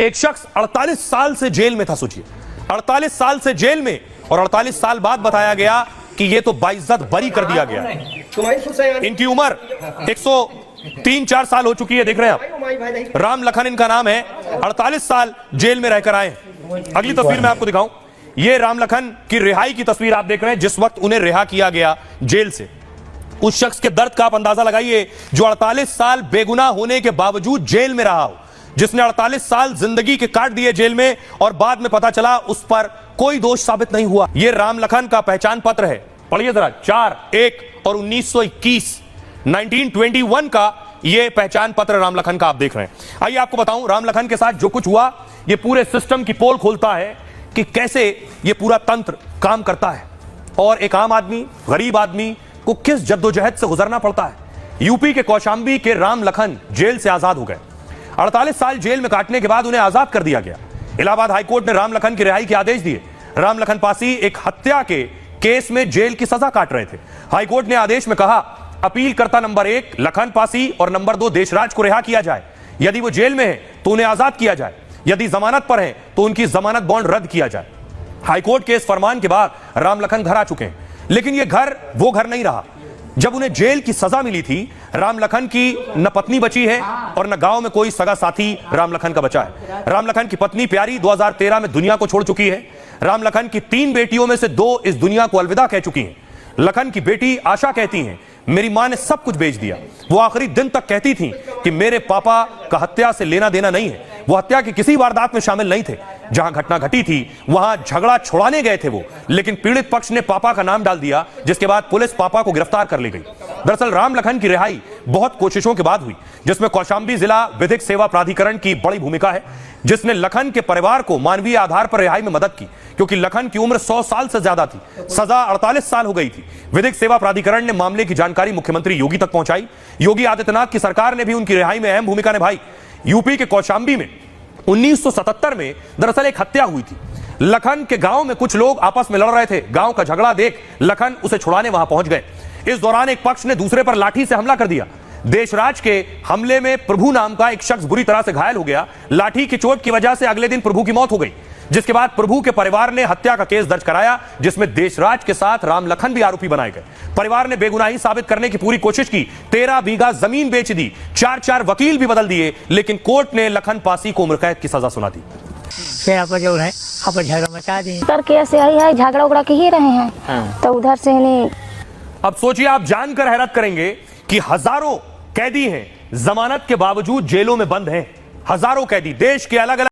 एक शख्स 48 साल से जेल में था। सोचिए 48 साल से जेल में, और 48 साल बाद बताया गया कि ये तो बाइज्जत बरी कर दिया गया। इनकी उम्र 103-4 साल हो चुकी है। देख रहे हैं आप, राम लखन इनका नाम है। 48 साल जेल में रहकर आए। अगली तस्वीर मैं आपको दिखाऊं, ये राम लखन की रिहाई की तस्वीर आप देख रहे हैं, जिस वक्त उन्हें रिहा किया गया जेल से। उस शख्स के दर्द का आप अंदाजा लगाइए जो 48 साल बेगुनाह होने के बावजूद जेल में रहा हो, जिसने 48 साल जिंदगी के काट दिए जेल में, और बाद में पता चला उस पर कोई दोष साबित नहीं हुआ। यह राम लखन का पहचान पत्र है, पढ़िए जरा। 4/1 और 1921 1921 का यह पहचान पत्र राम लखन का आप देख रहे हैं। आइए आपको बताऊं राम लखन के साथ जो कुछ हुआ, यह पूरे सिस्टम की पोल खोलता है कि कैसे यह पूरा तंत्र काम करता है और एक आम आदमी, गरीब आदमी को किस जद्दोजहद से गुजरना पड़ता है। यूपी के कौशांबी के राम लखन जेल से आजाद हो गए। 48 साल जेल में काटने के बाद उन्हें आजाद कर दिया गया। इलाहाबाद हाईकोर्ट ने राम लखन की रिहाई के आदेश दिए। राम लखन पासी एक हत्या के केस में जेल की सजा काट रहे थे। हाईकोर्ट ने आदेश में कहा, अपीलकर्ता नंबर 1 लखन पासी और नंबर 2 देशराज को रिहा किया जाए। यदि वो जेल में है तो उन्हें आजाद किया जाए। यदि जमानत पर है तो उनकी जमानत बॉन्ड रद्द किया जाए। हाईकोर्ट के इस फरमान के बाद राम लखन घर आ चुके हैं, लेकिन यह घर वो घर नहीं रहा। जब उन्हें जेल की सजा मिली थी, राम लखन की न पत्नी बची है और न गांव में कोई सगा साथी राम लखन का बचा है। राम लखन की पत्नी प्यारी 2013 में दुनिया को छोड़ चुकी है। राम लखन की 3 बेटियों में से 2 इस दुनिया को अलविदा कह चुकी हैं। लखन की बेटी आशा कहती हैं, मेरी मां ने सब कुछ बेच दिया। वो आखिरी दिन तक कहती थी कि मेरे पापा का हत्या से लेना देना नहीं है। वो हत्या की किसी वारदात में शामिल नहीं थे। जहां घटना घटी थी वहां झगड़ा छुड़ाने गए थे वो, लेकिन पीड़ित पक्ष ने पापा का नाम डाल दिया, जिसके बाद पुलिस पापा को गिरफ्तार कर ले गई। दरअसल राम लखन की रिहाई बहुत कोशिशों के बाद हुई, जिसमें कौशांबी जिला विधिक सेवा प्राधिकरण की बड़ी भूमिका है, जिसने लखन के परिवार को मानवीय आधार पर रिहाई में मदद की, क्योंकि लखन की उम्र 100 साल से ज्यादा थी। सजा 48 साल हो गई थी। विधिक सेवा प्राधिकरण ने मामले की जानकारी मुख्यमंत्री योगी तक पहुंचाई। योगी आदित्यनाथ की सरकार ने भी उनकी रिहाई में अहम भूमिका निभाई। यूपी के कौशांबी में 1977 में दरअसल एक हत्या हुई थी। लखन के गांव में कुछ लोग आपस में लड़ रहे थे। गांव का झगड़ा देख लखन उसे छुड़ाने वहां पहुंच गए। इस दौरान एक पक्ष ने दूसरे पर लाठी से हमला कर दिया। देशराज के हमले में प्रभु नाम का एक शख्स बुरी तरह से घायल हो गया। लाठी की चोट की वजह से अगले दिन प्रभु की मौत हो गई, जिसके बाद प्रभु के परिवार ने हत्या का केस दर्ज कराया, जिसमें देशराज के साथ राम लखन भी आरोपी बनाए गए। परिवार ने बेगुनाही साबित करने की पूरी कोशिश की। 13 बीघा जमीन बेच दी, 4 वकील भी बदल दिए, लेकिन कोर्ट ने लखन पासी को उम्र कैद की सजा सुना दी। फिर आप जो है आप झगड़ा मचा दी करके ऐसे आई है, झगड़ा उगड़ा के ही रहे हैं। तो उधर से नहीं। अब सोचिए, आप जानकर हैरत करेंगे कि हजारों कैदी हैं, जमानत के बावजूद जेलों में बंद हैं। हजारों कैदी देश के अलग अलग